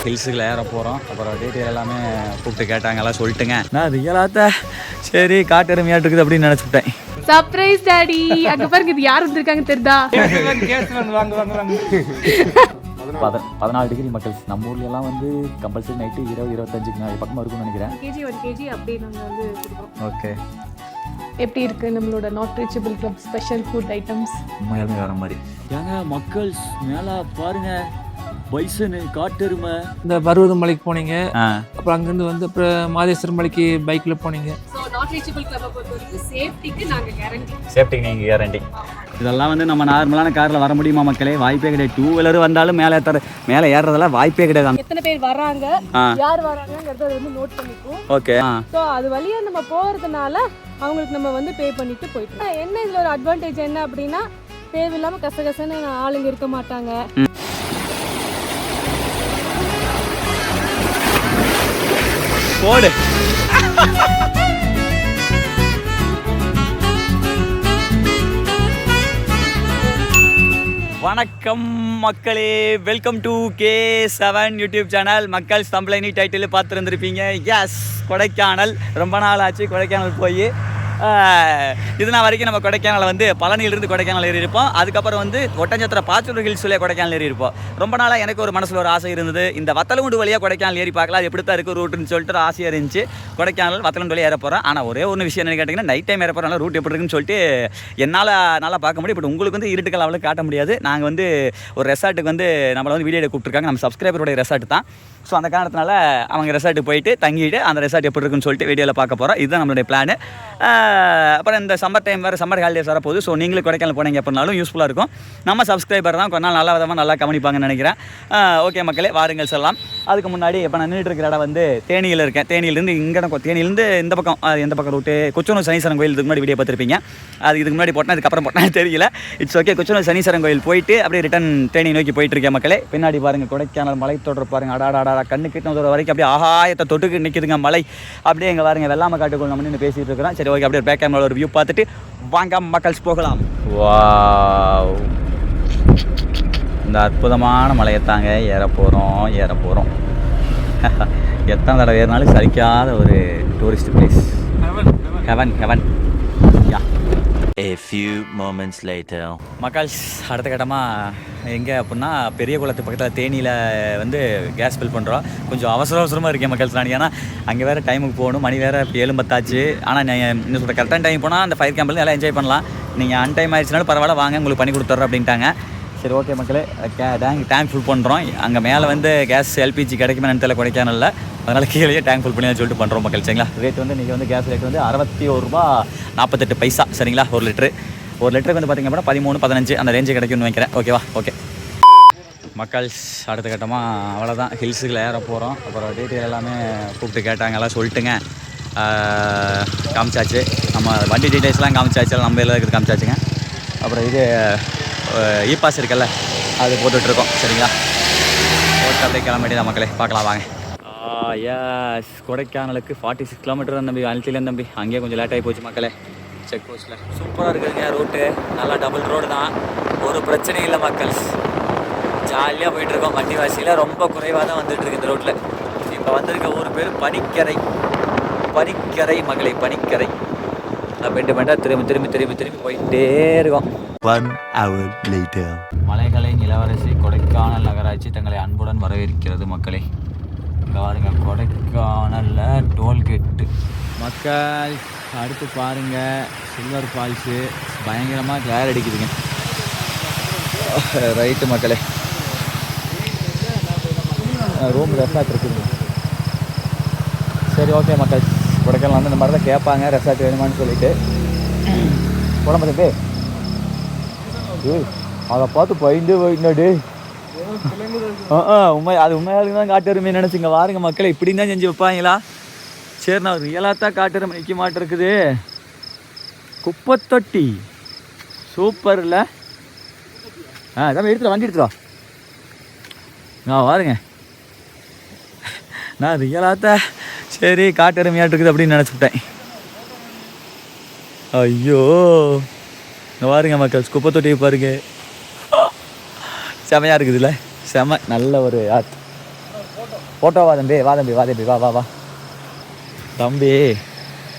ஹில்ஸுக்குள்ள ஏற போகிறோம். அப்புறம் டீட்டெயில் எல்லாமே கூப்பிட்டு கேட்டாங்க, எல்லாம் சொல்லிட்டுங்க. நான் ரியலாக சரி காட்டெருமையாக இருக்குது அப்படின்னு நினச்சிவிட்டேன். Surprise daddy. அங்கே பாருங்க, இது யார் வந்திருக்காங்க தெரியுதா? 14 டிகிரி மக்கள். நம்ம ஊர்லலாம் வந்து கம்பல்சரி நைட்டு 20-25 பக்கமாக இருக்கும்னு நினைக்கிறேன். ஒரு கேஜி அப்படியே நாங்கள் வந்து கொடுக்குறோம். ஓகே, எப்படி இருக்குது நம்மளோட not reachable club special food items? உண்மையாலுமே வேறு மாதிரி ஏங்க மக்கள். மேலே பாருங்க, பைசனு, காட்டெருமை. இந்த பருவத மலைக்கு போனீங்க, அப்புறம் அங்கேருந்து வந்து அப்புறம் மாதேஸ்வரம் மலைக்கு பைக்கில் போனீங்க. ஸோ நாட் ரீச்சபிள் கிளப்பை பொறுத்தவரைக்கும் சேஃப்டிக்கு நாங்கள் கேரண்டி. சேஃப்டிக்கு நீங்கள் கேரண்டி. இதெல்லாம் வந்து நம்ம நார்மலான காரில் வர முடியுமா மக்களே? வாய்ப்பே கிடையாது. 2 வீலர் வந்தாலும் மேலே ஏறுறதெல்லாம் வாய்ப்பே கிடையாது. எத்தனை பேர் வராங்க, யார் வராங்கிறத வந்து நோட் பண்ணிக்குவோம். ஓகே. ஸோ அது வழியாக நம்ம போகிறதுனால அவங்களுக்கு நம்ம வந்து பே பண்ணிட்டு போயிட்டோம். என்ன இதில் ஒரு அட்வான்டேஜ் என்ன அப்படின்னா, தேவையில்லாமல் கசகசன்னு ஆளுங்க இருக்க மாட்டாங்க. போடு. வணக்கம் மக்களே, welcome to K7 YouTube channel. மக்கள் தம்ப்லைனி டைட்டில் பார்த்துருந்துருப்பீங்க. எஸ், கொடைக்கானல். ரொம்ப நாள் ஆச்சு கொடைக்கானல் போய். இது நான் வரைக்கும் நம்ம கொடைக்கானலில் வந்து பழனியிலிருந்து கொடைக்கானல் ஏறி இருப்போம். அதுக்கப்புறம் வந்து ஒட்டஞ்சத்திரம் பாச்சூர் ஹில்ஸ்லேயே கொடைக்கானல் ஏறி இருப்போம். ரொம்ப நாளாக எனக்கு ஒரு மனசில் ஒரு ஆசை இருந்தது, இந்த வத்தலகுண்டு வழியாக கொடைக்கானல் ஏறி பார்க்கலாம், அது எப்படி தான் இருக்குது ரூட்டுன்னு சொல்லிட்டு ஒரு ஆசையாக இருந்துச்சு. கொடைக்கானல் வத்தலகுண்டு வழியாக ஏற போகிறேன். ஆனால் ஒரே ஒன்று விஷயம் என்ன கேட்டிங்கன்னா, நைட் டைம் ஏற போகிறனால ரூட் எப்படி இருக்குன்னு சொல்லிட்டு என்னால் நல்லா பார்க்க முடியும். பட் உங்களுக்கு வந்து இருட்டுக்கள் அவ்வளோ காட்ட முடியாது. நாங்கள் வந்து ஒரு ரெசார்ட்டுக்கு வந்து நம்மளை வந்து வீடியோ கூப்பிட்டுருக்காங்க, நம்ம சப்ஸ்கிரைபருடைய ரெசார்ட் தான். ஸோ அந்த காரணத்தினால அவங்க ரெசார்ட்டுக்கு போயிட்டு தங்கிட்டு அந்த ரெசார்ட் எப்படி இருக்குன்னு சொல்லிட்டு வீடியோவில் பார்க்க போகிறோம். இதுதான் நம்மளுடைய பிளான். அப்புறம் இந்த சம்மர் டைம் வேறு, சம்மர் ஹாலிடேஸ் வரப்போகுது. ஸோ நீங்களும் கொடைக்கானல் போனீங்க அப்படின்னாலும் யூஸ்ஃபுல்லாக இருக்கும். நம்ம சப்ஸ்கிரைபர் தான், கொஞ்ச நாள் நல்ல விதமாக நல்லா கவனிப்பாங்கன்னு நினைக்கிறேன். ஓகே மக்களே, வாருங்கள் செல்லலாம். அதுக்கு முன்னாடி இப்போ நான் நின்றுட்டு இருக்கிற இடம் வந்து தேனியில் இருக்கேன். தேனியிலேருந்து தேனியிலேருந்து இந்த பக்கம் எந்த பக்கம் ரூட்டு, கொச்சனூர் சனீஸ்வரன் கோயில் இதுக்கு முன்னாடி வீடியோ பார்த்துருப்பீங்க. அது இதுக்கு முன்னாடி போட்டேன், அதுக்கப்புறம் போட்டேன் தெரியல. It's okay. கொச்சனூர் சனீஸ்வரன் கோயில் போயிட்டு அப்படியே ரிட்டன் தேனி நோக்கி போயிட்டு இருக்கேன் மக்களே. பின்னாடி பாருங்கள் கொடைக்கானல் மலை தொடர் பாருங்கள். அடாடா கண்ணு கிட்ட வரைக்கும் அப்படியே ஆகாயத்தை தொட்டுக்கு நிற்கிதுங்க மலை. அப்படியே எங்கே பாருங்க வெள்ளாமை காட்டுக்குள்ள நம்ம நின்று பேசிகிட்டு இருக்கிறோம். சரி ஓகே, அப்படியே பேக் கேமராவில் ஒரு வியூ பார்த்துட்டு வாங்க மக்கள்ஸ் போகலாம். வாவ், இந்த அற்புதமான மலையைத்தாங்க ஏற போகிறோம். எத்தனை தடவை ஏறினாலும் சரிக்காத ஒரு tourist place. Heaven. Yeah. A few moments later. மக்கள்ஸ், அடுத்த கட்டமாக எங்கே அப்படின்னா பெரிய குளத்து பக்கத்தில் தேனியில் வந்து கேஸ் ஃபில் பண்ணுறோம். கொஞ்சம் அவசரமாக இருக்கேன் மக்கள்ஸ் நான். ஏன்னா அங்கே வேறு டைமுக்கு போகணும், மணி வேறு 7:10 ஆனால் நான் இன்னும் சொல்கிற கரெக்டான டைம் போனால் அந்த ஃபயர் கேம்பில் எல்லாம் என்ஜாய் பண்ணலாம். நீங்கள் அன்டைம் ஆயிடுச்சுனாலும் பரவாயில்ல, வாங்க உங்களுக்கு பண்ணி கொடுத்துட்றோம் அப்படின்ட்டாங்க. சரி ஓகே மக்களே, டேங்க் ஃபுல் பண்ணுறோம். அங்கே மேலே வந்து கேஸ் எல்பிஜி கிடைக்குமே தெரியல கொடைக்கானலில், அதனால் கீழே டேங்க் ஃபுல் பண்ணி சொல்லிட்டு பண்ணுறோம் மக்கள். சரிங்களா, ரேட் வந்து இன்றைக்கி வந்து கேஸ் ரேட் வந்து 61 ரூபா 48 பைசா. சரிங்களா, ஒரு லிட்டருக்கு வந்து பார்த்திங்க அப்படின்னா 13-15 அந்த ரேஞ்சு கிடைக்கும்னு வைக்கிறேன். ஓகேவா? ஓகே மக்கள்ஸ், அடுத்த கட்டமாக அவ்வளோதான், ஹில்ஸுக்குள்ள ஏற போகிறோம். அப்புறம் டீட்டெயில் எல்லாமே கூப்பிட்டு கேட்டாங்க, எல்லாம் சொல்லிட்டுங்க. காமிச்சாச்சு, நம்ம வண்டி டீட்டெயில்ஸ்லாம் காமிச்சாச்சு, நம்ம எல்லாம் இருக்குது காமிச்சாச்சுங்க. அப்புறம் இது இ பாஸ் இருக்குல்ல, அது போட்டுட்ருக்கோம். சரிங்களா, போட்டு அப்படியே கிளம்பிட்டு தான் மக்களே, பார்க்கலாம் வாங்க. எஸ், கொடைக்கானலுக்கு 46 கிலோமீட்டர் தான் தம்பி, அழுத்திலேருந்து தம்பி. அங்கேயே கொஞ்சம் லேட் ஆகி போச்சு மக்களே. செக் போஸ்ட்டில் சூப்பராக இருக்குதுங்க ரூட்டு, நல்லா டபுள் ரோடு தான், ஒரு பிரச்சனையும் இல்லை மக்கள்ஸ். ஜாலியாக போயிட்டுருக்கோம். வண்டி வாசியில் ரொம்ப குறைவாக தான் வந்துட்டுருக்கு இந்த ரோட்டில். இப்போ வந்திருக்க ஊர் பேர் பனிக்கரை மக்களை, பனிக்கரை. பெண்டாக திரும்பி போயிட்டே இருக்கோம். 1 hour later. மலைகளை நிலவரசி கொடைக்கானல் நகராட்சி தங்களை அன்புடன் வரவேற்கிறது மக்களே. இங்கே பாருங்க, கொடைக்கானலில் டோல்கேட்டு மக்கள். அடுத்து பாருங்கள் சில்வர் ஃபால்ஸு, பயங்கரமாக கிளார் அடிக்குதுங்க. ரைட்டு மக்களே, ரூம் ரெசார்ட் இருக்குதுங்க. சரி ஓகே மக்கள், கொடைக்கானல் வந்து இந்த மாதிரி தான் கேட்பாங்க, ரெசார்ட் வேணுமான்னு சொல்லிட்டு. உடம்பு தம்பி அதை பார்த்து பயந்து போயிட்டாடி. உண்மையாளுங்க தான் காட்டெருமை நினச்சிங்க. வாருங்க மக்களை, இப்படி தான் செஞ்சு வைப்பாங்களா? சரி, நான் ரியலாக தான் காட்டெருமை நிற்க மாட்டிருக்குது. குப்பைத்தொட்டி சூப்பர் இல்லை? அதான் எடுத்துகிட்டு வண்டி எடுத்துருவா. வாருங்க, நான் ரியலாக தான் சரி காட்டெருமையாக இருக்குது அப்படின்னு நினச்சிவிட்டேன். ஐயோ, பாருங்க மக்கள், குப்பை தொட்டியை பாருங்க, செமையாக இருக்குதுல்ல? செம நல்ல ஒரு ஆர்ட். ஃபோட்டோவா தம்பி வா தம்பி வா வா வா தம்பி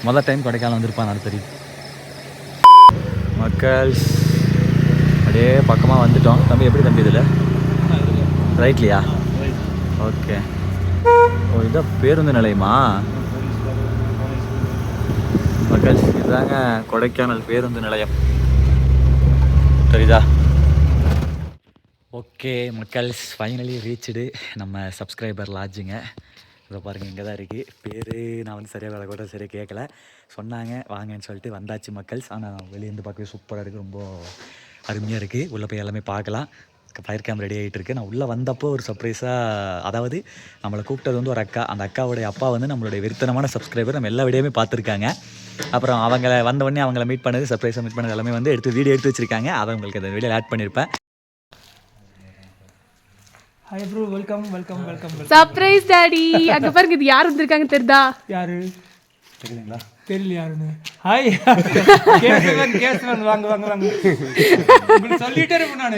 முதல் டைம் கொடைக்கானல் வந்திருப்பான் நான் தெரியும். மக்கள் அப்படியே பக்கமாக வந்துட்டோம். தம்பி எப்படி தம்பி இதில் ரைட்லையா? ஓகே. ஓ இதான் பேருந்து நிலையமா? மக்கள் இதுதாங்க கொடைக்கானல் பேருந்து நிலையம், தெரியுதா? ஓகே மக்கள்ஸ், ஃபைனலி ரீச்சுடு நம்ம சப்ஸ்கிரைபர் லாட்ஜுங்க. இதை பாருங்கள், இங்கே தான் இருக்குது. பேர் நான் வந்து சரியாக வேலை கூட சரியாக கேட்கல, சொன்னாங்க வாங்கன்னு சொல்லிட்டு வந்தாச்சு மக்கள்ஸ். ஆனால் வெளியேருந்து பார்க்கவே சூப்பராக இருக்குது, ரொம்ப அருமையாக இருக்குது. உள்ளே போய் எல்லாமே பார்க்கலாம். ஃபயர் கேம்ப் ரெடி ஆகிட்டு இருக்கு. நான் உள்ளே வந்தப்போ ஒரு சர்ப்ரைஸாக, அதாவது நம்மளை கூப்பிட்டது வந்து ஒரு அக்கா. அந்த அக்காவுடைய அப்பா வந்து நம்மளுடைய வெறித்தனமான சப்ஸ்கிரைபர், நம்ம எல்லா வீடியோமே பார்த்துருக்காங்க. அப்புறம் அவங்கள வந்தவொடனே அவங்கள மீட் பண்ணது, சர்ப்ரைஸாக மீட் பண்ணது எல்லாமே வந்து வீடியோ எடுத்து வச்சுருக்காங்க. அதை உங்களுக்கு அந்த வீடியோ ஆட் பண்ணியிருப்பேன். Hi bro, welcome. Surprise daddy. அங்க பாருங்க, இது யார் வந்திருக்காங்க தெரியுதா? யாரு தெரியுங்களா? தெரியல யாருன்னு. ஹாய் கேசவன், வாங்க உங்களுக்கு சொல்லிட்டே இருப்பேன் நான்.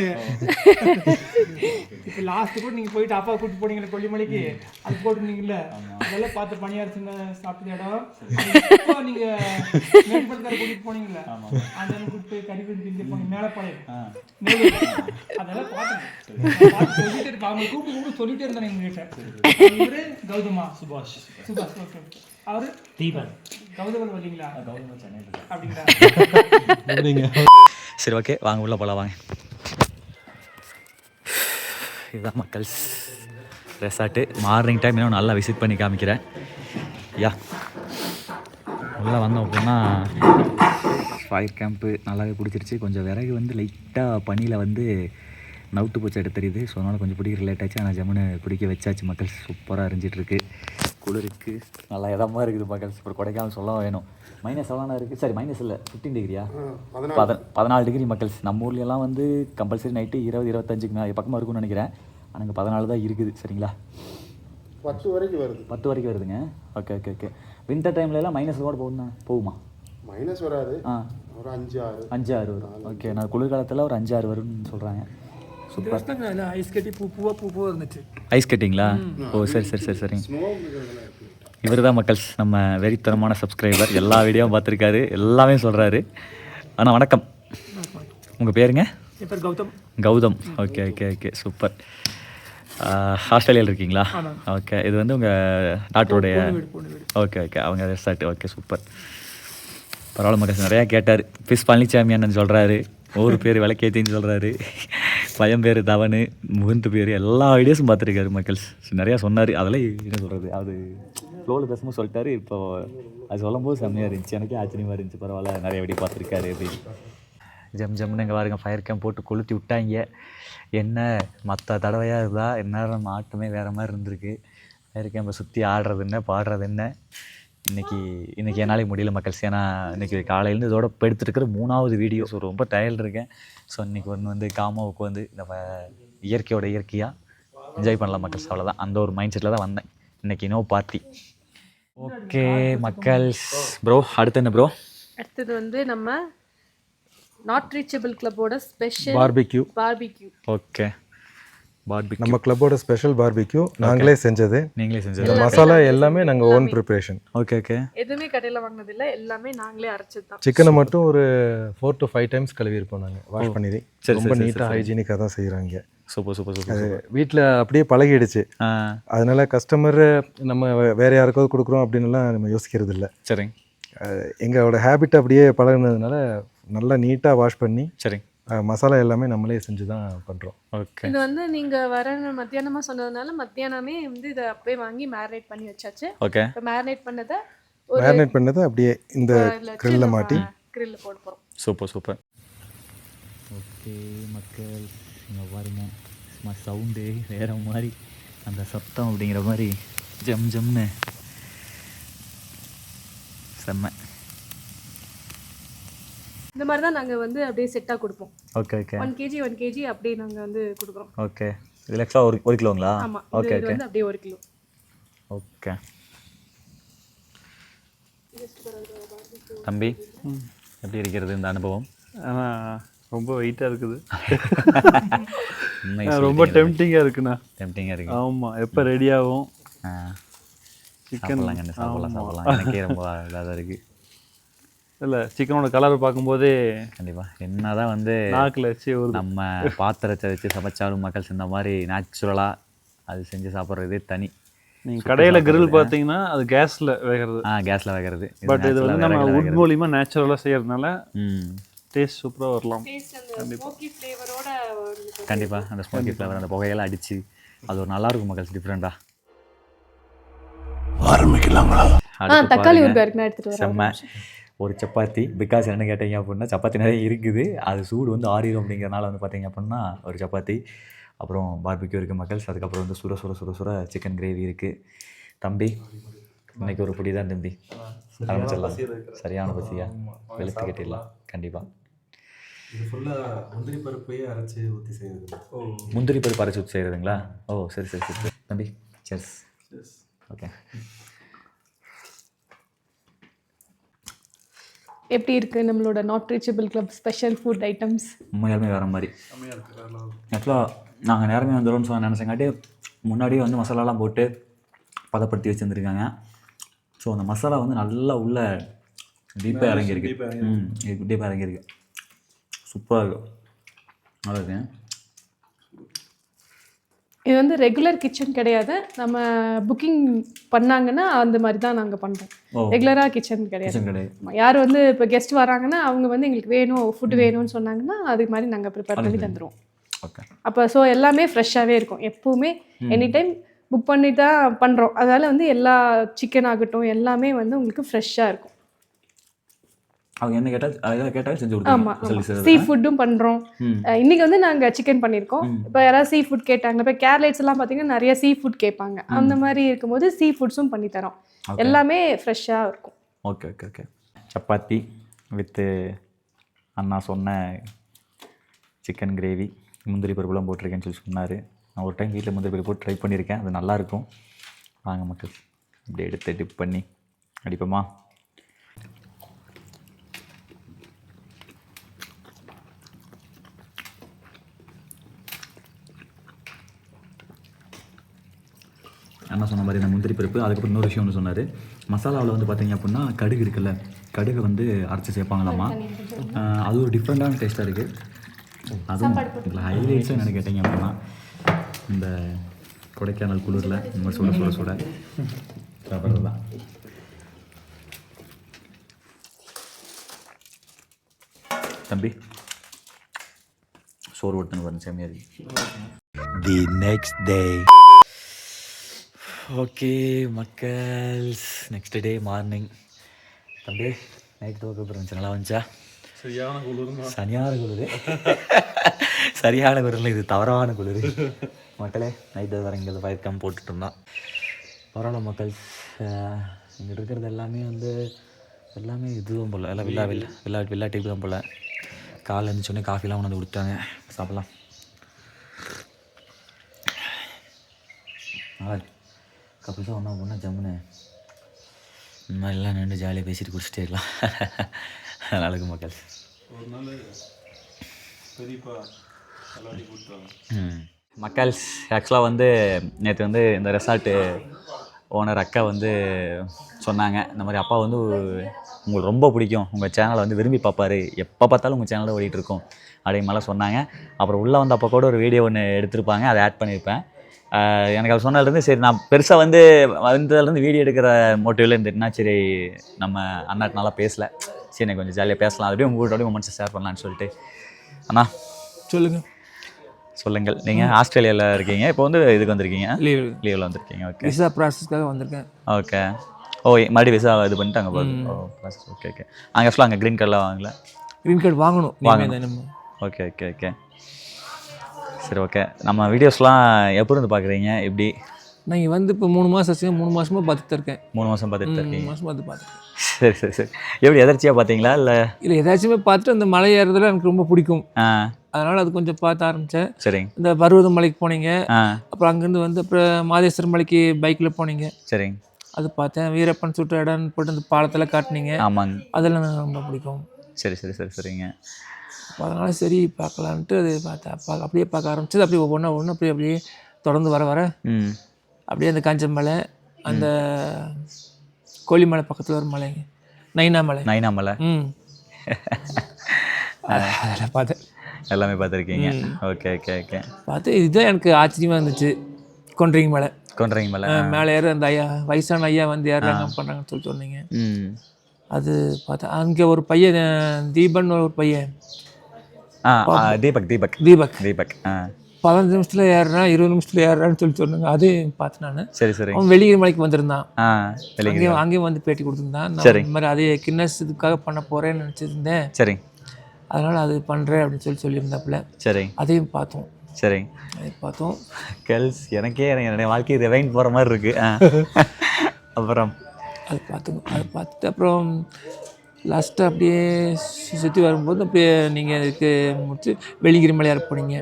இப்போ லாஸ்ட் கூட நீங்கள் போயிட்டு அப்பா கூப்பிட்டு போனீங்களே கொல்லிமலைக்கு, அது போட்டுருந்தீங்கல்ல, அதெல்லாம் பார்த்து பணியாரசுங்க சாப்பிட்ட இடம். இப்போ நீங்கள் மேம்படுத்தார கூட்டிகிட்டு போனீங்களே, அந்த கூப்பிட்டு போய் கறி பண்ணி தின்னுப்பாங்க மேலப்பாளையம், அதெல்லாம் பார்த்தேன். சொல்லிட்டே இருப்பேன், அவங்க கூப்பிட்டு சொல்லிட்டே இருந்தேன் எங்ககிட்ட. இவரு கௌதமா? சுபாஷ். ஓகே. அவரு தீபன். கௌதமன் வரலீங்களா? கௌதமன் சென்னையில் அப்படிங்களா? சரி ஓகே, வாங்க உள்ளே போகலாம் வாங்க. இதுதான் மக்கள்ஸ் ரெசார்ட்டு. மார்னிங் டைம் இன்னும் நல்லா விசிட் பண்ணி காமிக்கிறேன். யா உள்ளே வந்தோம் அப்படின்னா ஃபயர் கேம்ப்பு நல்லாவே பிடிச்சிருச்சு. கொஞ்சம் விறகு வந்து லைட்டாக பனியில் வந்து நவுட்டு போச்சு எடுத்து தெரியுது. ஸோ அதனால் கொஞ்சம் பிடிக்கிற லேட் ஆச்சு. ஆனால் ஜம்முன்னு பிடிக்க வச்சாச்சு மக்கள். சூப்பராக இருந்துகிட்ருக்கு, குளிருக்கு நல்லா இதமாக இருக்குது மக்கள். இப்போ கொடைக்கானல் சொல்ல வேணும். மைனஸ் எவ்வளோனா இருக்குது? சரி மைனஸ் இல்லை, 15 டிகிரியா? 14 டிகிரி மக்கள்ஸ். நம்ம ஊர்லலாம் வந்து கம்பல்சரி நைட்டு 20-25 பக்கமாக இருக்கும்னு நினைக்கிறேன். ஆனால் இங்கே 14 தான் இருக்குது. சரிங்களா? 10 வரைக்கும் வருது. 10 வரைக்கும் வருதுங்க. ஓகே. வின்டர் டைம்லலாம் மைனஸ் கூட போகுமா? மைனஸ் வராது, ஒரு 5-6 வரும். ஓகே, நான் குளிர்காலத்தில் ஒரு 5-6 வரும்னு சொல்கிறாங்க. சூப்பர். ஐஸ் கட்டி பூவா இருந்துச்சு. ஐஸ் கட்டிங்களா? ஓ சரி. இவர் தான் மக்கள்ஸ் நம்ம வெறித்தனமான சப்ஸ்கிரைபர். எல்லா வீடியோவும் பார்த்துருக்காரு, எல்லாமே சொல்கிறாரு. ஆனால் வணக்கம், உங்கள் பேருங்க? என் பேர் கௌதம். Okay super. ஆஸ்திரேலியாவில் இருக்கீங்களா? ஓகே. இது வந்து உங்கள் டாக்டருடைய? ஓகே அவங்க ரெசார்ட். ஓகே சூப்பர், பரவாயில்ல மக்கள்ஸ். நிறையா கேட்டார். ஃபிஷ் பழனிசாமி அண்ணன் சொல்கிறாரு, ஊர் பேர் விளக்கேத்தின்னு சொல்கிறாரு, பையன் பேர் தவனு, முகுந்து பேர், எல்லா வீடியோஸும் பார்த்துருக்காரு மக்கள்ஸ். நிறையா சொன்னார். அதெல்லாம் என்ன சொல்கிறது, அது ஃப்ளோவில் பேசும்போது சொல்லிட்டாரு. இப்போ அது சொல்லும்போது செம்மையாக இருந்துச்சு, எனக்கே ஆச்சரியமாக இருந்துச்சு. பரவாயில்ல, நிறைய வீடியோ பார்த்துருக்காரு அப்படின்னு. ஜம்முன்னு இங்கே பாருங்க, ஃபயர் கேம்ப் போட்டு கொளுத்தி விட்டாங்க. என்ன மற்ற தடவையாக இருந்தால் எந்நேரம் ஆட்டமே வேறு மாதிரி இருந்திருக்கு. ஃபயர் கேம்பை சுற்றி ஆடுறது என்ன, பாடுறது என்ன. இன்றைக்கி என்னாலே முடியல மக்கள்ஸ். ஏன்னா இன்றைக்கி காலையிலேருந்து இதோட இப்போ எடுத்துருக்கிற 3வது வீடியோ. ஸோ ரொம்ப டயர்டு இருக்கேன். ஸோ இன்றைக்கி ஒன்று வந்து காமாவுக்கு வந்து நம்ம இயற்கையாக என்ஜாய் பண்ணலாம் மக்கள்ஸ். அவ்வளோதான், அந்த ஒரு மைண்ட் செட்டில் தான் வந்தேன். இன்றைக்கி நோ பார்ட்டி. ஓகே மக்கள்ஸ். ப்ரோ அடுத்து என்ன ப்ரோ? அடுத்தது வந்து நம்ம நாட் ரீச்சபிள் கிளப்போட ஸ்பெஷல் பார்பிக்யூ. ஓகே, நம்ம கிளப்போட ஸ்பெஷல் பார்பிக்யூ நாங்களே செஞ்சது. நீங்களே செஞ்சது? இந்த மசாலா எல்லாமே நாங்கள் ஓன் ப்ரிப்பரேஷன். ஓகே. எதுவுமே கடையில் வாங்கினது இல்லை, எல்லாமே நாங்களே அரைச்சது தான். சிக்கனை மட்டும் ஒரு 4 to 5 டைம்ஸ் கழுவி இருப்போம் நாங்கள், வாஷ் பண்ணி. ரொம்ப நீட்டாக ஹைஜீனிக்காக தான் செய்கிறாங்க. சூப்பர். அது வீட்டில் அப்படியே பழகிடுச்சு. அதனால கஸ்டமர் நம்ம வேற யாருக்காவது கொடுக்குறோம் அப்படின்னுலாம் நம்ம யோசிக்கிறது இல்லை. சரி, எங்களோட ஹேபிட் அப்படியே பழகினதுனால நல்லா நீட்டாக வாஷ் பண்ணி சரி மசாலா எல்லாமே நம்மளே செஞ்சு தான் பண்ணுறோம். ஓகே. இது வந்து நீங்கள் வர மத்தியானமாக சொன்னதுனால மத்தியானமே வந்து இதை அப்படியே வாங்கி மேரினேட் பண்ணி வச்சாச்சு. ஓகே. இப்போ மேரினேட் பண்ணதை அப்படியே இந்த கிரில்ல மாட்டி கிரில்ல போட போகிறோம். சூப்பர். ஓகே மக்கள், இங்கே பாருங்க, சும்மா சவுண்டு வேறு மாதிரி, அந்த சத்தம் அப்படிங்கிற மாதிரி ஜம்னு செம்ம. இந்த மாதிரி தான் நாங்கள் வந்து அப்படியே செட்டாக கொடுப்போம். ஓகே. 1 kg அப்படியே நாங்கள் வந்து கொடுக்குறோம். ஓகே. இதில் எக்ஸ்ட்ரா ஒரு கிலோங்களா? ஆமாம். ஓகே. இது வந்து அப்படியே 1 கிலோ. ஓகே. தம்பி எப்படி இருக்கிறது இந்த அனுபவம்? ரொம்ப வெயிட்டாக இருக்குது. ரொம்ப டெம்டிங்காக இருக்குண்ணா. டெம்டிங்காக இருக்கு. ஆமாம், எப்போ ரெடி ஆகும் சிக்கன் சாப்பிடலாம் எனக்கே ரொம்ப இதாக தான் இருக்குது. இல்லை சிக்கனோட கலர் பார்க்கும்போதே கண்டிப்பாக என்ன தான் வந்து நாக்கில் வச்சு ஒரு நம்ம பாத்திரத்தை வச்சு சமைச்சாலும் மக்கள் இந்த மாதிரி நேச்சுரலாக அது செஞ்சு சாப்பிட்றதே தனி. நீங்கள் கடையில் கிரில் பார்த்தீங்கன்னா அது கேஸில் வேகிறது. கேஸில் வேகிறது. பட் இது வந்து நம்ம உட் மூலியமாக நேச்சுரலாக செய்கிறதுனால டேஸ்ட் சூப்பராக வரலாம். கண்டிப்பாக அந்த ஸ்மோக்கி ஃப்ளேவர் அந்த புகையெல்லாம் அடித்து அது ஒரு நல்லாயிருக்கும் மக்கள் டிஃப்ரெண்ட்டாக. ஆரம்பிக்கலாங்களா? தக்காளி ஊறுகாய் எடுத்துகிட்டு வரேன். செம்ம ஒரு சப்பாத்தி. பிகாஸ் என்ன கேட்டீங்க அப்படின்னா சப்பாத்தி நிறைய இருக்குது, அது சூடு வந்து ஆறிடும் அப்படிங்கிறனால வந்து பார்த்தீங்க அப்படின்னா ஒரு சப்பாத்தி, அப்புறம் பார்பிக்யூ இருக்குது மக்கள்ஸ். அதுக்கப்புறம் வந்து சுட சுட சுட சுட சிக்கன் கிரேவி இருக்குது. தம்பி இன்னைக்கு ஒரு பிடி தான் தம்பி, ஆரம்பிச்சிடலாம். சரியான பசியா வெளுத்து கட்டிடலாம். கண்டிப்பாக இது ஃபுல்லாக முந்திரி பருப்பையே அரைச்சி ஊற்றி செய்யுது. முந்திரி பருப்பு அரைச்சி ஊற்றி செய்கிறதுங்களா? ஓ சரி சரி சரி தம்பி. செஸ். ஓகே. எப்படி இருக்குது நம்மளோட not reachable club special food items? உண்மையாலுமே வேறு மாதிரி. ஆக்சுவலாக நாங்கள் நேரமே வந்துடும்னு சொன்ன நினச்சங்காட்டி முன்னாடியே வந்து மசாலாலாம் போட்டு பதப்படுத்தி வச்சுருந்துருக்காங்க. ஸோ அந்த மசாலா வந்து நல்லா உள்ள டீப்பாக இறங்கியிருக்கு. டீப்பாக இறங்கியிருக்கு. சூப்பராக இருக்கும். நல்லா இருக்கு. இது வந்து ரெகுலர் கிச்சன் கிடையாது, நம்ம புக்கிங் பண்ணாங்கன்னா அந்த மாதிரி தான் நாங்கள் பண்ணுறோம். ரெகுலராக கிச்சன் கிடையாது. யார் வந்து இப்போ கெஸ்ட் வராங்கன்னா அவங்க வந்து எங்களுக்கு வேணும் ஃபுட் வேணும்னு சொன்னாங்கன்னா அதுக்கு மாதிரி நாங்கள் ப்ரிப்பேர் பண்ணி தந்துடுவோம். ஓகே. அப்போ ஸோ எல்லாமே ஃப்ரெஷ்ஷாகவே இருக்கும். எப்போவுமே எனி டைம் புக் பண்ணி தான் பண்ணுறோம். அதனால் வந்து எல்லா சிக்கன் ஆகட்டும் எல்லாமே வந்து உங்களுக்கு ஃப்ரெஷ்ஷாக இருக்கும். அவங்க என்ன கேட்டால் எதாவது கேட்டால் செஞ்சு ஆமாம். கொடுத்துருவோம். சீ ஃபுட்டும் பண்ணுறோம். இன்றைக்கி வந்து நாங்கள் சிக்கன் பண்ணியிருக்கோம். இப்போ யாராவது சீ ஃபுட் கேட்டாங்க, இப்போ கேரளைட்ஸ் எல்லாம் பார்த்தீங்கன்னா நிறைய சீ ஃபுட் கேட்பாங்க. அந்த மாதிரி இருக்கும்போது சீ ஃபுட்ஸும் பண்ணித்தரோம். எல்லாமே ஃப்ரெஷ்ஷாக இருக்கும். Okay okay okay. Chapati with அண்ணா சொன்ன சிக்கன் கிரேவி, முந்திரி பருப்புலாம் போட்டிருக்கேன்னு சொல்லி சொன்னார். நான் ஒரு டைம் வீட்டில் முந்திரி பருப்பு போட்டு ட்ரை பண்ணியிருக்கேன், அது நல்லாயிருக்கும். வாங்க மக்கள் இப்படி எடுத்து டிப் பண்ணி அடிப்போமா? என்ன சொன்ன மாதிரி இந்த முந்திரி பருப்பு. அதுக்கப்புறம் இன்னொரு விஷயம் ஒன்று சொன்னார். மசாலாவில் வந்து பார்த்தீங்க அப்படின்னா கடுகு இருக்குல்ல, கடுகு வந்து அரைச்சி சேர்ப்பாங்களாமா. அது ஒரு டிஃப்ரெண்ட்டான டேஸ்ட்டாக இருக்குது. அதுவும் இதில் ஹைலைட்ஸும் என்னென்னு கேட்டிங்க அப்படின்னா இந்த கொடைக்கானல் குளிரில் இந்த மாதிரி சுட சுட சுட சாப்பிட்றது தான். தம்பி சோறு ஓட்டுன்னு பாருங்க, செம்மையாக இருக்கு. The next day. ஓகே மக்கள்ஸ், நெக்ஸ்ட் டே மார்னிங். தம்பி நைட் தூக்கம் இருந்துச்சு, நல்லா வந்துச்சா? சரியான குளிர். சரியான குளிர். சரியான குளிரில் இது தவறான குளிர். மக்களே நைட்டு வர இங்கே பயக்கம் போட்டுட்டு இருந்தான். பரவாயில்ல மக்கள்ஸ், இங்கே இருக்கிறது எல்லாமே வந்து எல்லாமே இதுவும் போல், எல்லாம் வில்லா டைப் தான் போல். காலைல இருந்துச்சோடனே காஃபிலாம் கொண்டு வந்து கொடுத்தாங்க, சாப்பிட்லாம். கப்பிள்ஸாக ஒன்றா ஒன்றா ஜம்முன்னு இந்த மாதிரிலாம் நின்று ஜாலியாக பேசிட்டு குடிச்சிட்டே இருக்கலாம். நல்லா இருக்கும் மக்கள். ஒரு நாள் பெரியப்பா மக்கள்ஸ் ஆக்சுவலாக வந்து நேற்று வந்து இந்த ரெசார்ட்டு ஓனர் அக்கா வந்து சொன்னாங்க, இந்த மாதிரி அப்பா வந்து உங்களுக்கு ரொம்ப பிடிக்கும், உங்கள் சேனலை வந்து விரும்பி பார்ப்பாரு, எப்போ பார்த்தாலும் உங்கள் சேனலில் ஓடிட்டுருக்கோம் அப்படிங்கிற மாதிரிலாம் சொன்னாங்க. அப்புறம் உள்ளே வந்து அப்போ கூட ஒரு வீடியோ ஒன்று எடுத்திருப்பாங்க, அதை ஆட் பண்ணியிருப்பேன். எனக்கு அது சொன்னதுலேருந்து சரி நான் பெருசாக வந்து வந்ததுலேருந்து வீடியோ எடுக்கிற மோட்டிவில் இருந்துட்டுனா சரி நம்ம அண்ணாட்டு நல்லா பேசலை, சரி எனக்கு கொஞ்சம் ஜாலியாக பேசலாம், அப்படியே உங்கள்கிட்ட மொமெண்ட்ஸை ஷேர் பண்ணலான்னு சொல்லிட்டு. அண்ணா சொல்லுங்கள். நீங்கள் ஆஸ்திரேலியாவில் இருக்கீங்க, இப்போ வந்து இதுக்கு வந்திருக்கீங்க, லீவில் வந்திருக்கீங்க. ஓகே, விசா ப்ராசஸ்க்காக வந்திருக்கேன். ஓகே. ஓ மறுபடியும் விசா இது பண்ணிட்டு அங்கே போகுது. ஓ ப்ராசஸ். Okay okay. அங்கே ஆக்சுவலாக அங்கே க்ரீன் கார்டெலாம் வாங்கல? க்ரீன் கார்டு வாங்கணும். ஓகே ஓகே ஓகே சரி ஓகே. நம்ம வீடியோஸ்லாம் எப்போ இருந்து பார்க்குறீங்க, எப்படி? நான் இங்கே வந்து இப்போ 3 மாதம் ஆச்சு, 3 மாதமாக பார்த்துட்டு இருக்கேன். 3 மாதம் பார்த்துட்டு இருக்கீங்க? 3 மாதம் பார்த்து பார்த்தேன். சரி சரி சரி. எப்படி எதர்ச்சியாக பார்த்தீங்களா இல்லை? இல்லை ஏதாச்சுமே பார்த்துட்டு அந்த மலை ஏறுறதுல எனக்கு ரொம்ப பிடிக்கும், அதனால் அது கொஞ்சம் பார்த்து ஆரம்பித்தேன். சரிங்க. இந்த பருவத மலைக்கு போனீங்க, அப்புறம் அங்கேருந்து வந்து அப்புறம் மாதேஸ்வரம் மலைக்கு பைக்கில் போனீங்க. சரிங்க. அது பார்த்தேன். வீரப்பன் சுற்று இடம்னு போட்டு அந்த பாலத்தில் காட்டினீங்க. ஆமாங்க. அதெல்லாம் எனக்கு ரொம்ப பிடிக்கும். சரி சரி சரி சரிங்க. அதனால் சரி பார்க்கலான்ட்டு அது பார்த்தேன். அப்படியே பார்க்க ஆரம்பிச்சது, அப்படியே ஒவ்வொன்றா அப்படியே தொடர்ந்து வர அப்படியே அந்த காஞ்ச மலை, அந்த கொல்லிமலை பக்கத்தில் ஒரு மலைங்க, நைனா மலை. நைனா மலை. அதெல்லாம் பார்த்தேன். எல்லாமே பார்த்துருக்கீங்க. Okay okay okay. பார்த்து இதுதான் எனக்கு ஆச்சரியமாக இருந்துச்சு. கொன்றிங்க மலை. கொன்றிங்க மலை மேலே ஏற அந்த ஐயா, வயசான ஐயா வந்து ஏறுறாங்க பண்ணுறாங்கன்னு சொல்லி சொன்னீங்க. அது பார்த்தேன். அங்கே ஒரு பையன் தீபன் ஒரு பையன், தீபக் தீபக் தீபக் தீபக் 15 நிமிஷத்தில் ஏறுறான், 20 நிமிஷத்தில் ஏறுறான்னு சொல்லி சொன்னாங்க. அதையும் பார்த்தேன் நான். சரி சரி. அவன் வெள்ளிகிரி மலைக்கு வந்திருந்தான். வெள்ளிகிரி அங்கேயும் வந்து பேட்டி கொடுத்துருந்தான். நான் இந்த மாதிரி அதே கின்னஸ் இதுக்காக பண்ண போகிறேன்னு நினச்சிருந்தேன். சரி. அதனால் அது பண்ணுறேன் அப்படின்னு சொல்லியிருந்தாப்புல. சரி. அதையும் பார்த்தோம். சரி. அதை பார்த்தோம். கேர்ள்ஸ் எனக்கே என்னுடைய வாழ்க்கை ரிவைண்ட் போகிற மாதிரி இருக்கு. அப்புறம் அது பார்த்துங்க. அதை பார்த்துட்டு அப்புறம் லாஸ்ட்டாக அப்படியே சுற்றி வரும்போது அப்படியே நீங்கள் இதுக்கு முடிச்சு வெள்ளிகிரி மலை ஏற போனீங்க.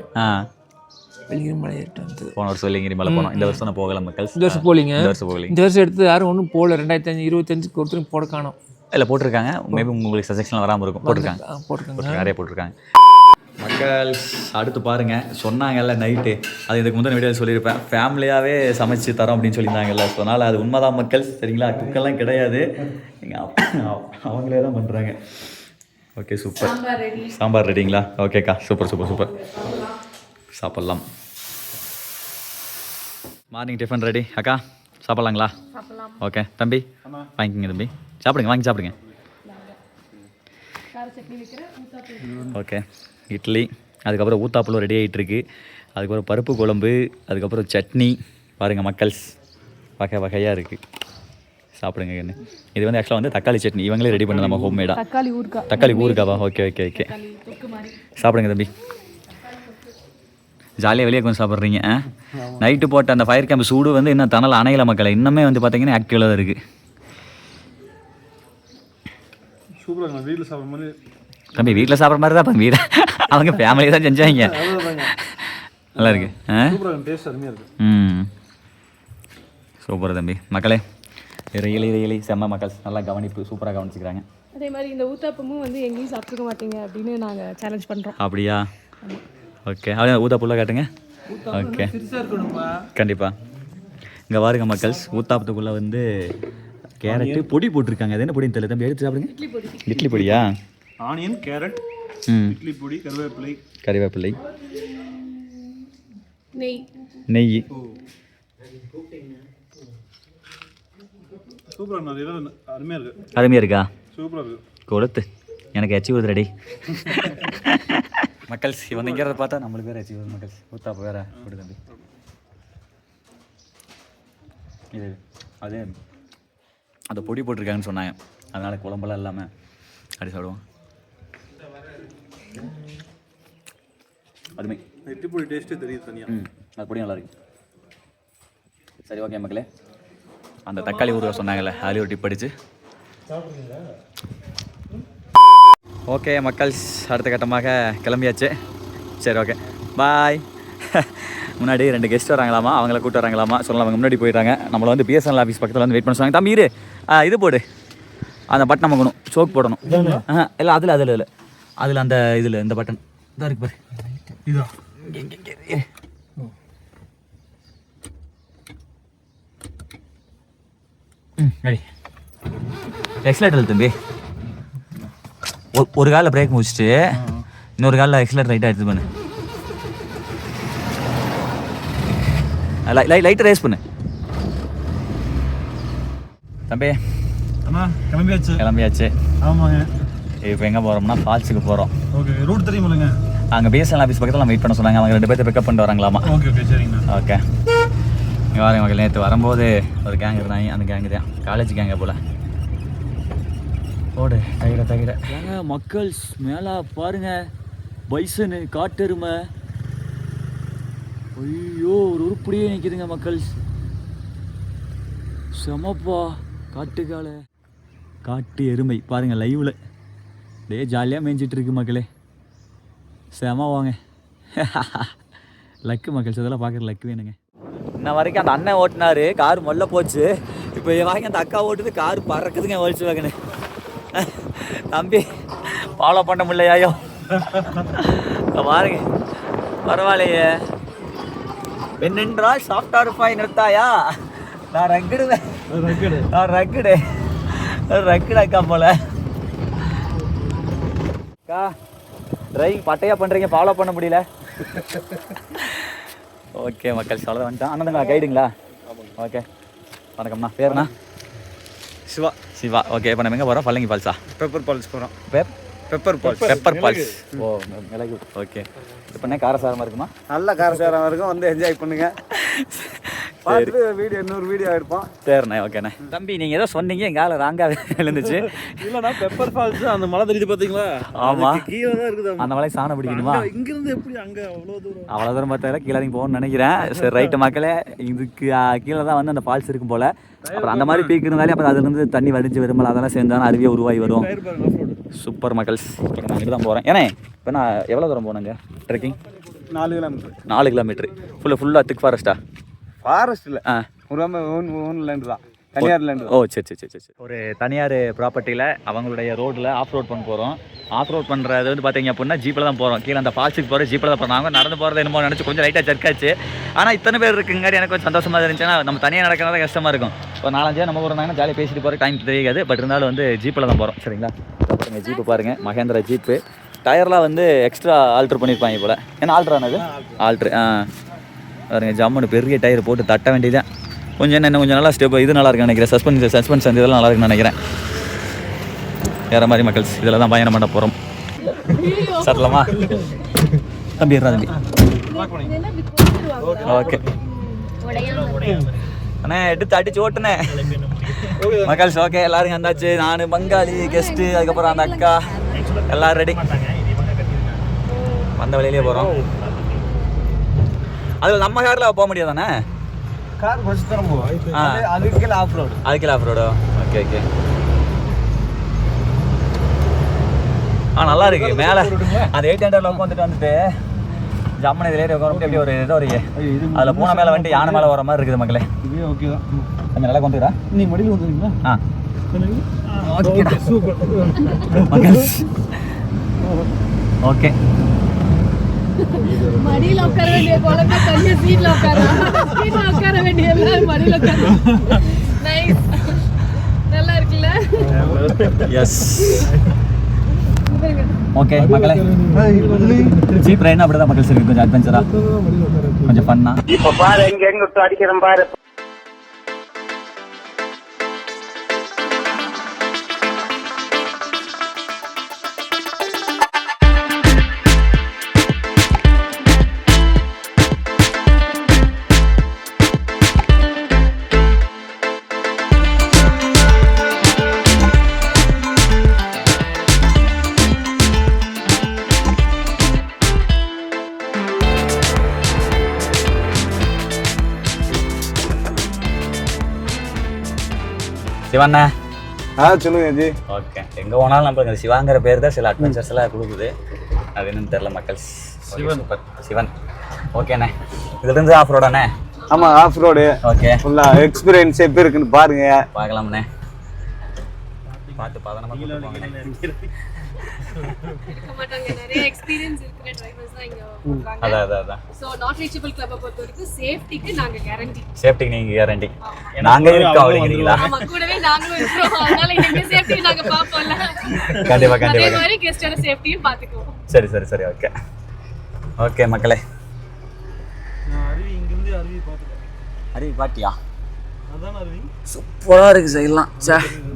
வெள்ளிகிரி மலை ஏறிட்டு வந்து போன வருஷம் வெள்ளிகிரி மலை போனோம். இந்த வருஷம் நான் போகல மக்கள். இந்த வருஷம் போகலீங்க. இந்த வருஷம் எடுத்து யாரும் ஒன்றும் போகல. 2025 ஒருத்தரும் போட காணோம். இல்லை போட்டிருக்காங்க. மேபி உங்களுக்கு சஜெக்ஷன் வராமல் இருக்கும். போட்டிருக்காங்க, நிறைய போட்டிருக்காங்க. மக்கள் அடுத்து பாருங்கள், சொன்னாங்கல்ல நைட்டு, அது இதுக்கு முந்தின வீடியோவில் சொல்லியிருப்பேன், ஃபேமிலியாகவே சமைச்சு தரோம் அப்படின்னு சொல்லியிருந்தாங்கல்ல. ஸோ அதனால் அது உண்மைதான் மக்கள், சரிங்களா? குக்கெல்லாம் கிடையாது, அவங்களே தான் பண்ணுறாங்க. Okay super. சாம்பார் ரெடிங்களா? ஓகேக்கா, சூப்பர் சூப்பர் சூப்பர். சாப்பிட்லாம். Morning tiffin ready. அக்கா சாப்பிட்லாங்களா? ஓகே தம்பி வாங்கிக்கோங்க. தம்பி சாப்பிடுங்க, வாங்கி சாப்பிடுங்க. ஓகே இட்லி, அதுக்கப்புறம் ஊத்தாப்பழம் ரெடி ஆகிட்டுருக்கு, அதுக்கப்புறம் பருப்பு குழம்பு, அதுக்கப்புறம் சட்னி. பாருங்கள் மக்கள்ஸ், வகை வகையாக இருக்குது. சாப்பிடுங்க. இது வந்து ஆக்சுவலாக வந்து தக்காளி சட்னி, இவங்களே ரெடி பண்ண நம்ம ஹோம்மேடாக. தக்காளி ஊறுகாவா? Okay okay okay. சாப்பிடுங்க தம்பி. ஜாலியாக வெளியே கொஞ்சம் சாப்பிட்றீங்க. நைட்டு போட்ட அந்த ஃபயர் கேம்ப் சூடு வந்து இன்னும் தணல் அணையில மக்களை, இன்னுமே வந்து பார்த்தீங்கன்னா ஆக்டிவாக தான் இருக்குது. சூப்பராக வீட்டில் சாப்பிட்ற மாதிரி. தம்பி வீட்டில் சாப்பிட்ற மாதிரி தான் வீடு, அவங்க ஃபேமிலி தான் செஞ்சாங்க. நல்லா இருக்கு. டேஸ்ட் அருமையாக இருக்குது. சூப்பர் தம்பி. மக்களே ரியலி செம்ம மக்கள், நல்லா கவனிப்பு, சூப்பராக கவனிச்சுக்கிறாங்க. அதே மாதிரி இந்த ஊத்தாப்பமும் வந்து எங்கேயும் சாப்பிட்டுக்க மாட்டீங்க அப்படின்னு நாங்கள் சேலஞ்ச் பண்ணுறோம். அப்படியா? ஓகே, அப்படியே ஊத்தாப்புள்ள காட்டுங்க. ஓகே கண்டிப்பாக. இங்கே பாருங்க மக்கள்ஸ், ஊத்தாப்பத்துக்குள்ளே வந்து கேரட்டு பொடி போட்டிருக்காங்க. அது என்ன பொடின்னு தெரியல தம்பி, எடுத்து சாப்பிடுங்க. இட்லி பொடியா? ஆனியன், கேரட், இட்லி பொடி, கறிவேப்பிலை, நெய். அருமையாக இருக்கா? கொடுத்து எனக்கு எச்சி ஊது ரெடி. மக்கள்ஸ் இவன் இங்கிறத பார்த்தா நம்மளுக்கு வேறு எச்சி ஊது மக்கள்ஸ். ஊத்தாப்பு வேற கொடு தம்பி. இது அது அந்த பொடி போட்டிருக்காங்கன்னு சொன்னாங்க, அதனால் குழம்பெல்லாம் இல்லாமல் அப்படி சாப்பிடுவோம். அருமை. இட்லி பொடி டேஸ்ட்டு தெரியுது தனியாக. அது பொடி நல்லா இருக்கு. சரி ஓகே மக்களே, அந்த தக்காளி ஊறுகாய் சொன்னாங்கல்ல, அதுலேயும் ஒரு டிப் அடிச்சு. ஓகே மக்கள்ஸ், அடுத்த கட்டமாக கிளம்பியாச்சு. சரி ஓகே பாய். முன்னாடி 2 கெஸ்ட் வராங்களாமா, அவங்கள கூப்பிட்டு வராங்களாமா. சொல்லலாம், அவங்க முன்னாடி போயிட்டாங்க. நம்மளை வந்து பிஎஸ்என்எல் ஆஃபீஸ் பக்கத்தில் வந்து வெயிட் பண்ண சொன்னாங்க. தம்பி இரு, இது போடு, அந்த பட்டன் அமுக்கணும், சோக் போடணும். இல்லை அதில் அந்த இதில் இந்த பட்டன் இதாக இருக்கு பாரு. இதா இங்கே ரெடி. எக்ஸலேட்டர் தம்பி, ஒரு காலில் பிரேக் முடிச்சுட்டு இன்னொரு காலில் எக்ஸலேட்டர் ரைட்டாக எடுத்து பண்ணு. லைட்டை ரேஸ் பண்ணு தம்பி. கிளம்பியாச்சு. ஆமாங்க. இப்போ எங்கே போகிறோம்னா ஃபால்ஸுக்கு போகிறோம். ஓகே, ரூட் தெரியுமில்லைங்க? அங்கே பிஎஸ்என்எல் ஆஃபீஸ் பக்கத்தில் நம்ம வெயிட் பண்ண சொன்னாங்க. அவங்க 2 பேர்த்தை பிக்கப் பண்ணிட்டு வராங்களாமா. ஓகே ஓகே சரிங்கண்ணா. ஓகே இங்கே வாங்க மக்கள், நேற்று வரும்போது ஒரு கேங் இருந்தாங்க, அந்த கேங்கு தான் காலேஜ் கேங்க போல். போடு தகிட ஏங்க மக்கள்ஸ், மேலே பாருங்க பைசனு, காட்டெருமை. ஐயோ ஒரு உருப்படியே நிற்கிதுங்க மக்கள்ஸ், செமப்பா. காட்டுக்கால காட்டு எருமை பாருங்க லைவில் டே ஜாலியாக மேய்ஞ்சிட்டு இருக்கு மக்களே. செம வாங்க. லக்கு மக்கள்ஸ், இதெல்லாம் பார்க்குற லக்கு வேணுங்க. இன்ன வரைக்கும் அந்த அண்ணன் ஓட்டினாரு, கார் மொல்ல போச்சு. இப்போ வாங்கி அந்த அக்கா ஓட்டுது, கார் பறக்குதுங்க வலிச்சு வாங்கன்னு. தம்பி ஃபாலோ பண்ண முடியலையாயோ பாருங்க. பரவாயில்லையே, பெண்ணென்றால் சாஃப்டா இருப்பாய் நிறுத்தாயா? நான் ரக்குடுவேன். நான் ரக்குடு ரக்குடாக்கா போல. அக்கா டிரைவிங் பட்டையா பண்ணுறீங்க, ஃபாலோ பண்ண முடியல. ஓகே மக்கள் சொல்ல வந்துட்டான். அண்ணா கைடுங்களா? ஓகே வணக்கம்ண்ணா. பேருண்ணா? சிவா. சிவா. ஓகே இப்போ நம்ம எங்கே போகிறோம்? பல்லங்கி ஃபால்ஸா? பெப்பர் ஃபால்ஸ் போகிறோம். Pepper falls. ஓ மிளகு. ஓகே இப்போ என்ன காரசாரமாக இருக்குமா? நல்ல காரசாரமாக இருக்கும், வந்து என்ஜாய் பண்ணுங்க. பார்த்துட்டு வீடியோ இன்னொரு வீடியோ எடுப்போம். சரிண்ணே. ஓகேண்ணே. தம்பி நீங்கள் ஏதோ சொன்னீங்க, எங்கள் ஆள் ராங்காக விழுந்துச்சு. இல்லைண்ணா பெப்பர் ஃபால்ஸ் அந்த மலை தெரியுது பார்த்தீங்களா? ஆமாம், கீழே தான் இருக்குது. அந்த மலை சாணம் பிடிக்கணுமா? இங்கிருந்து எப்படி அங்கே அவ்வளோ தூரம் பார்த்தால கீழே நீங்கள் போகணும்னு நினைக்கிறேன். சரி ரைட்டு மக்களே, இதுக்கு கீழே தான் வந்து அந்த ஃபால்ஸ் இருக்கும் போல். அப்புறம் அந்த மாதிரி பீக் இருந்தாலே அப்புறம் அதுலேருந்து தண்ணி வடிஞ்சு வரும்போது அதெல்லாம் சேர்ந்தாலும் அருவியாக உருவாகி வரும். சூப்பர் மக்கள்ஸ். இப்போ நான் இங்கே தான் போகிறேன். ஏன்னா இப்போ நான் எவ்வளோ தூரம் போனேங்க ட்ரெக்கிங்? 4 கிலோமீட்டர். 4 கிலோமீட்ரு. ஃபுல்லாக திக் ஃபாரஸ்ட்டா? ஃபாரஸ்ட் இல்லை, ஆ ஓன் லேண்டு தான், தனியார் லேண்டு. ஓ சரி. ஒரு தனியார் ப்ராப்பர்ட்டியில் அவங்களுடைய ரோட்டில் ஆஃப் ரோட் பண்ண போகிறோம். ஆஃப் ரோட் பண்ணுறது வந்து பார்த்தீங்க அப்படின்னா ஜீப்பில் தான் போகிறோம். கீழே அந்த ஃபால்ஸுக்கு போகிற ஜீப்பில் தான் போகிறாங்க. நடந்து போகிறது என்னமோ நினச்சி கொஞ்சம் லைட்டாக ஜர்க்காச்சு. ஆனால் இத்தனை பேர் இருக்குங்காடி எனக்கு கொஞ்சம் சந்தோஷமாக இருந்துச்சுன்னா, நம்ம தனியாக நடக்கிறதா கஷ்டமாக இருக்கும். ஒரு 4-5 நம்ம போகிறாங்கன்னா ஜாலியாக பேசிட்டு போகிற டைம் தெரியாது. பட் இருந்தாலும் வந்து ஜீப்பில் தான் போகிறோம். சரிங்களா? பாருங்கள் ஜீப்பு பாருங்கள், மகேந்திரா ஜீப்பு. டயர்லாம் வந்து எக்ஸ்ட்ரா ஆல்ட்ரு பண்ணியிருப்பாங்க போல். ஏன்னா ஆல்ட்ரானது ஆல்ட்ரு. பாருங்க ஜம்முன்னு பெரிய டயர் போட்டு தட்ட வேண்டியதான். கொஞ்சம் இன்னும் கொஞ்சம் நல்லா ஸ்டெப் இது நல்லா இருக்குன்னு நினைக்கிறேன். சஸ்பென்ஸ் அந்த இதெல்லாம் நல்லா இருக்குன்னு நினைக்கிறேன். வேறு மாதிரி மக்கள்ஸ் இதில் தான் பயணம் பண்ண போகிறோம். சரலமா தம்பி தம்பி. ஓகே அண்ணே எடுத்து அடிச்சு ஓட்டுனே மக்கள்ஸ். ஓகே எல்லாரும் வந்தாச்சு. நான் பங்காளி கெஸ்ட்டு, அதுக்கப்புறம் அந்த அக்கா எல்லோரும் ரெடி. வந்த வழியிலே போகிறோம். அதில் நம்ம காரில் போக முடியாதானே? கார் ஃபர்ஸ்ட் தரம் போகும். அதுக்கு ஆஃப் ரோடு. அதுக்கு ஆஃப் ரோடோ? ஓகே. நல்லா இருக்கு மேலே அந்த 800 வந்துட்டு ஜம்மன் இதில் ஏறி உட்காந்து எப்படி ஒரு ஏதோ ஒரு அதில் பூனை மேலே வந்துட்டு யானை மேலே வர மாதிரி இருக்குது மக்களே. இது ஓகே தான். கொஞ்சம் நல்லா கொண்டுக்கிறா. நீ மடியில் வந்துருங்களா? Okay okay. மடியில் உட்கார வேண்டிய குழந்தை தண்ணி சீட்ல உட்கார வேண்டிய எல்லாரும் மடியில் உட்கார. நைஸ், நல்லா இருக்குல்ல? எஸ். ஓகே மக்களே, ஜீப் ரைட்னா அப்படிதான் மக்கள் இருக்கு. கொஞ்சம் அட்வென்ச்சரா, கொஞ்சம் ஃபன்னா. இப்போ பாரு எங்க விட்டு அடிக்கிறேன் பாரு. சிவண்ணா சொல்லுங்க ஜி. ஓகே, எங்கே போனாலும் நம்மளுக்கு அந்த சிவாங்கிற பேர் தான் சில அட்வென்ச்சர்ஸ் எல்லாம் கொடுக்குது. அது என்னன்னு தெரில மக்கள். சிவன். ஓகேண்ணே, இதுலேருந்து ஆஃப் ரோடாண்ணே? ஆமாம், ஆஃப் ரோடு. ஓகே, ஃபுல்லாக எக்ஸ்பீரியன்ஸ் எப்படி இருக்குன்னு பாருங்க. பார்க்கலாம்ண்ணே. பார்த்து பதனமாக நிறைய எக்ஸ்பீரியன்ஸ் இருக்கிற டிரைவர்ஸ் தான் இங்க போறாங்க. அதான். சோ நாட் ரீச்சபிள் கிளப்பை பொறுத்தவரைக்கும் சேஃப்டிக்கு நாங்க கேரண்டி. சேஃப்டிக்கு நீங்க கேரண்டி. நாங்க இருக்கோம் அப்படிங்கிறீங்களா? ஆமா, கூடவே நாங்களும் இருக்கோம். அதனால எங்க சேஃப்டி நாங்க பாப்போம்ல. கண்டிப்பா. அதே மாதிரி கெஸ்டோட சேஃப்டியும் பாத்துக்குவோம். சரி. ஓகே மக்களே, அருவி இங்கிருந்து அருவி பார்த்துக்கலாம். அருவி பாட்டியா? அதான் அருவி சூப்பராக இருக்குது சைட்லாம்.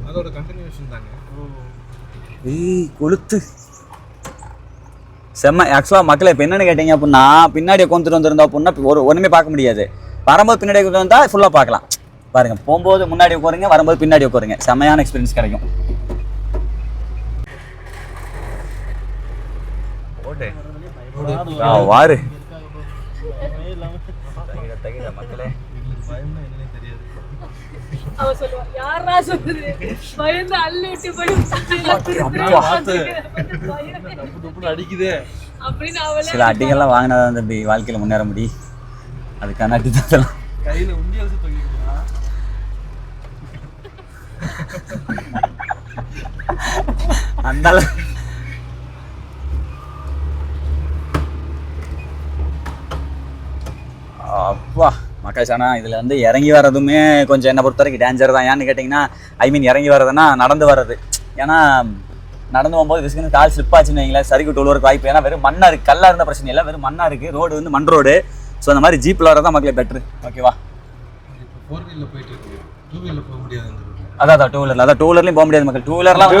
அதோட கண்டினியூஷன் தாங்க. கொளுத்து செம்ம. ஆக்சுவலாக மக்களே இப்போ என்னென்னு கேட்டிங்க அப்படின்னா, பின்னாடி உட்காந்துட்டு வந்துருந்தோம் அப்படின்னா ஒன்றுமே பார்க்க முடியாது. வரும்போது பின்னாடி உட்காந்து வந்தால் ஃபுல்லாக பார்க்கலாம். பாருங்கள், போகும்போது முன்னாடி உட்காருங்க, வரும்போது பின்னாடி உட்காருங்க. செம்மையான எக்ஸ்பீரியன்ஸ் கிடைக்கும். வாரு மக்களே. அவ சொல்லுவா, யாரா சொல்லுது பயந்து அள்ளிட்டு போய் அடிக்குதே அப்படின்னு அவளே. சில அடிகள்லாம் வாங்கினாதான் தம்பி வாழ்க்கையில் முன்னேற முடியும். அதுக்கான அடி தான் கையில உண்டி அலசி தூக்கிட்டு அந்த அப்பா மக்கள் ஆனால் இதில் வந்து இறங்கி வர்றதுமே கொஞ்சம் என்னை பொறுத்த வரைக்கும் டேஞ்சர் தான். ஏன்னு கேட்டிங்கன்னா இறங்கி வர்றதுன்னா நடந்து வர்றது. ஏன்னா நடந்து போகும்போது விசுக்குன்னு கால் ஸ்லிப் ஆச்சுன்னு வைங்களேன், சரிக்கு டோலுவருக்கு வாய்ப்பு. ஏன்னா வெறும் மண்ணாக இருக்குது, கல்லாக இருந்த பிரச்சனை இல்லை, வெறும் மண்ணாக இருக்குது. ரோடு வந்து மண் ரோடு. ஸோ அந்த மாதிரி ஜீப்பில் வரதான் மக்களே பெட்ரு. ஓகேவா? அதான் டூ வீலர்லையும் போக முடியாது மக்கள். டூ வீலர்லாம்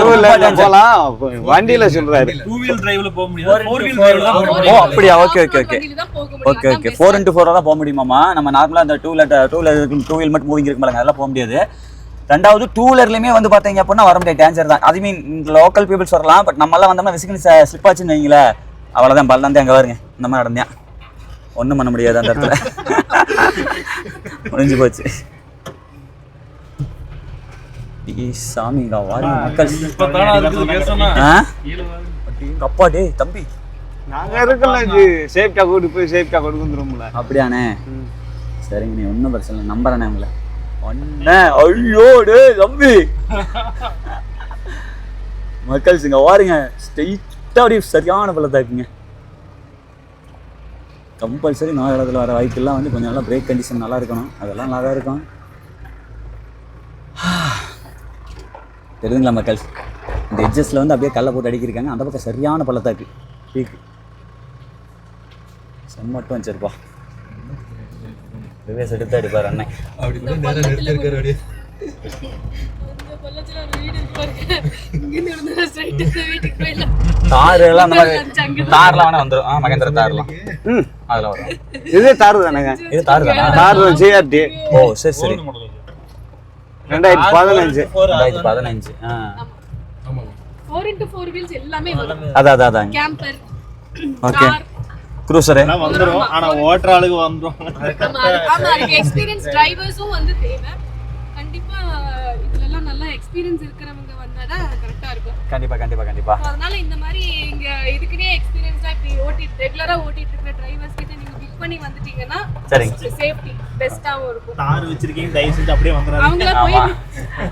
போகலாம், வண்டியில் சொல்கிறாரு. 2 வீல் டிரைவ்ல போக முடியாது, 4 வீல் டிரைவ்ல தான் போக ஓ முடியும். அப்படியா? ஓகே 4x4 தான் போக முடியுமாமா. நம்ம நார்மலாக அந்த டூ வீல் மட்டும் மூவிங் இருக்கு பாருங்க, அதெல்லாம் போக முடியாது. ரெண்டாவது டூ வீலர்லையுமே வந்து பார்த்தீங்க அப்படின்னா வர முடியாது, டேஞ்சர் தான். அது மீன் லோக்கல் பீப்புள்ஸ் வரலாம், பட் நம்மளாம் வந்தோம்னா விசிக்கல் ஸ்லிப் ஆச்சுன்னு வைங்களேன், அவ்வளோதான். பல்லாம் தான் அங்கே வருங்க, இந்த மாதிரி நடந்தேன், ஒன்றும் பண்ண முடியாது அந்த இடத்துல. முடிஞ்சு போச்சு. சாமிடா வாருங்க மக்கள். அப்பா டே தம்பி நாங்கள் இருக்கலாம், சேஃப்டியாக கூட்டு போய் சேஃப்டியாக கொண்டு வந்துடும்ல. அப்படியாண்ணே? சரிங்க, நீ ஒன்றும் பிரச்சனை இல்லை, நம்புறேண்ணே உங்களை. ஒண்ணே ஐயோ டே தம்பி மக்கள்ஸ் இங்கே வாருங்க, ஸ்ட்ரெயிட்டாக அப்படியே சரியான பள்ளத்தாக இருக்குங்க. கம்பல்சரி நோய் இடத்துல வர வாய்க்கெல்லாம் வந்து கொஞ்சம் நல்லா பிரேக் கண்டிஷன் நல்லா இருக்கணும், அதெல்லாம் நல்லா தான் இருக்கும். தெரியுதுங்களா மக்கள்? இந்த எட்ஜஸில் வந்து அப்படியே கல்லை போட்டு அடிக்கிருக்காங்க. அந்த பக்கம் சரியான பள்ளத்தாக்கு பீக்கு செம்மட்டும் வச்சிருப்பா. ரிவேஸ் எடுத்து அடிப்பார் அண்ணன். தாரெல்லாம் அந்த மாதிரி தார்லாம் வேணா வந்துடும். மகேந்திர தார்லாம் அதில் வரும். இது தாரு தானேங்க? இது தாரு தானே? தாரு ஜிஆர்டி. ஓ சரி சரி. 2015. 2015. 4x4 வீல்ஸ் எல்லாமே வரும். அதான் கேம்பர், ஓகே. க்ரூசர் வந்துரும், ஆனா ஓட்டுற ஆளுக்கு வந்துரும். ஆமா, அதுக்கு எக்ஸ்பீரியன்ஸ் டிரைவர்ஸும் வந்து தேவை. கண்டிப்பா இதெல்லாம் நல்லா எக்ஸ்பீரியன்ஸ் இருக்கிறவங்க வந்தாதா கரெக்டா இருக்கும். கண்டிப்பா. அதனால இந்த மாதிரி இங்க இதுக்குனே எக்ஸ்பீரியன்ஸா இப்படி ரெகுலரா ஓட்டிட்டு இருக்கிற டிரைவர்ஸ் கிட்ட நீங்க பிக் பண்ணி வந்துட்டீங்கன்னா சரிங்க, சேஃப்டி பெஸ்டாவும் இருக்கும். தார் வச்சிருக்கீங்க, தயவு செஞ்சு அப்படியே வந்துறாதீங்க. அவங்கள போய்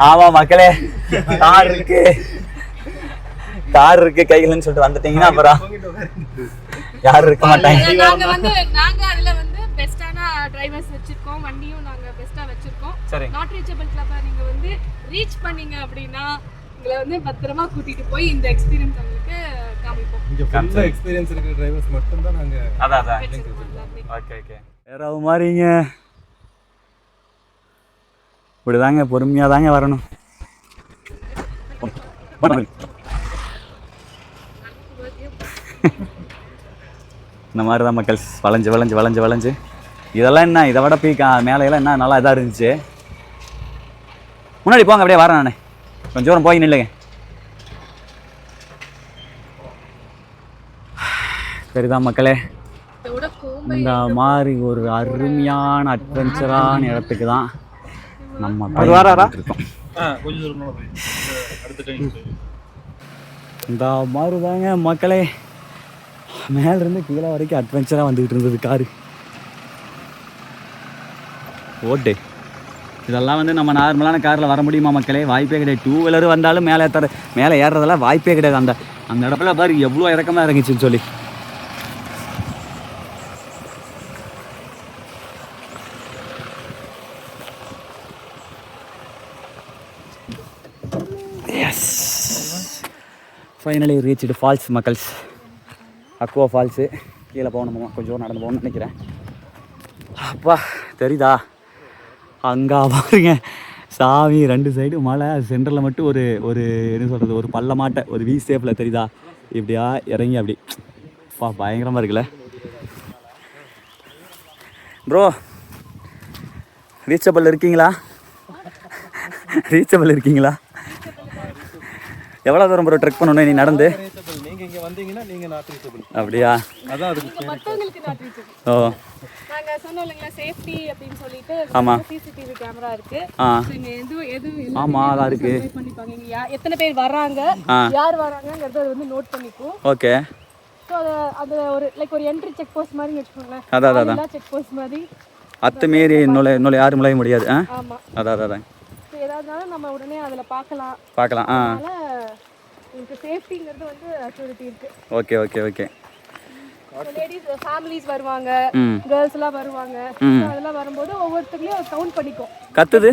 ஆமா மக்களே, கார் இருக்கு கையிலன்னு சொல்லிட்டு வந்துட்டீங்கன்னா அப்புறம் யாரும் இருக்க மாட்டாங்க. நாங்க அதுல வந்து பெஸ்டான டிரைவர்ஸ் வச்சிருக்கோம், வண்டியும் நாங்க பெஸ்டா வச்சிருக்கோம். நாட் ரீச்சபிள் கிளப்ப நீங்க வந்து ரீச் பண்ணீங்க அப்படின்னா உங்களை வந்து பத்திரமா கூட்டிட்டு போய் இந்த எக்ஸ்பீரியன்ஸ் உங்களுக்கு காமிப்போம். இங்கே ஃபுல்லாக எக்ஸ்பீரியன்ஸ் இருக்கிற டிரைவர்ஸ் மட்டும் தான் நாங்கள். அதான் ஓகே வேற மாதிரிங்க. இப்படிதாங்க பொறுமையாக தாங்க வரணும். இந்த மாதிரி தான் மக்கள் வளைஞ்சு இதெல்லாம் என்ன இதை விட பீக்கா மேலையெல்லாம் என்ன நல்லா இதாக இருந்துச்சு. முன்னாடி போங்க, அப்படியே வரேன் நான் கொஞ்சம் தூரம் போய் நில்லுங்க. சரிதான் மக்களே, இந்த மாதிரி ஒரு அருமையான அட்வென்ச்சரான இடத்துக்கு தான் நம்ம இருக்கோம். இந்த மாதிரி தாங்க மக்களே, மேலேருந்து கீழே வரைக்கும் அட்வென்ச்சராக வந்துக்கிட்டு இருந்தது காரு. ஓட்டு இதெல்லாம் வந்து நம்ம நார்மலான காரில் வர முடியுமா மக்களே? வாய்ப்பே கிடையாது. டூ வீலர் வந்தாலும் மேலே ஏறுறதெல்லாம் வாய்ப்பே கிடையாது. அந்த இடத்துல பாரு எவ்வளோ இறக்கமாக இறங்கிச்சின்னு சொல்லி. எஸ், ஃபைனலி ரீச்டு ஃபால்ஸ் மக்கள்ஸ். Aqua falls. கீழே போகணுமா, கொஞ்சம் நடந்து போகணும்னு நினைக்கிறேன். அப்பா தெரியுதா அங்கே பாருங்க சாமி, 2 சைடு மலை, சென்டரில் மட்டும் ஒரு என்ன சொல்கிறது, ஒரு பள்ளமாட்டை ஒரு வி ஷேப்பில் தெரியுதா, இப்படியா இறங்கி அப்படி அப்பா பயங்கரமாக இருக்குல்ல ப்ரோ. ரீச்சபிள் இருக்கீங்களா? எவ்வளோ தூரம் ப்ரோ ட்ரெக் பண்ணணும் நீ நடந்து? நீங்கள் இங்கே வந்தீங்கன்னா நீங்கள் நாட் ரீச்சபிள். அப்படியா? அதான் அதுக்கு மத்தவங்களுக்கு நாட் ரீச்சபிள். ஓ, நாங்க சொன்னோம் இல்லைங்களா சேஃப்டி அப்படின்னு சொல்லிட்டு சிசிடிவி கேமரா இருக்கு. ஆமா அதான் இருக்கு. பண்ணிப்பாங்க இங்க எத்தனை பேர் வராங்க, யார் வராங்கங்கறத வந்து நோட் பண்ணிப்போம். ஓகே. சோ அது ஒரு லைக் ஒரு என்ட்ரி செக் போஸ்ட் மாதிரி வெச்சுக்கோங்களேன். அதான் செக் போஸ்ட் மாதிரி அத்துமீறி இன்னொரு யாரும் நுழைய முடியாது. ஆமா அதான். சோ ஏதாவதுனாலும் நம்ம உடனே அதுல பார்க்கலாம். அதனால உங்களுக்கு சேஃப்டிங்கிறது வந்து அஷ்யூரிட்டி இருக்கு. ஓகே. லேடிஸ் ஃபேமிலிஸ் வருவாங்க, கேர்ள்ஸ் எல்லாம் வருவாங்க. So அதெல்லாம் வரும்போது ஒவ்வொருத்தங்களையும் கவுண்ட் பண்ணிக்கும். கத்துது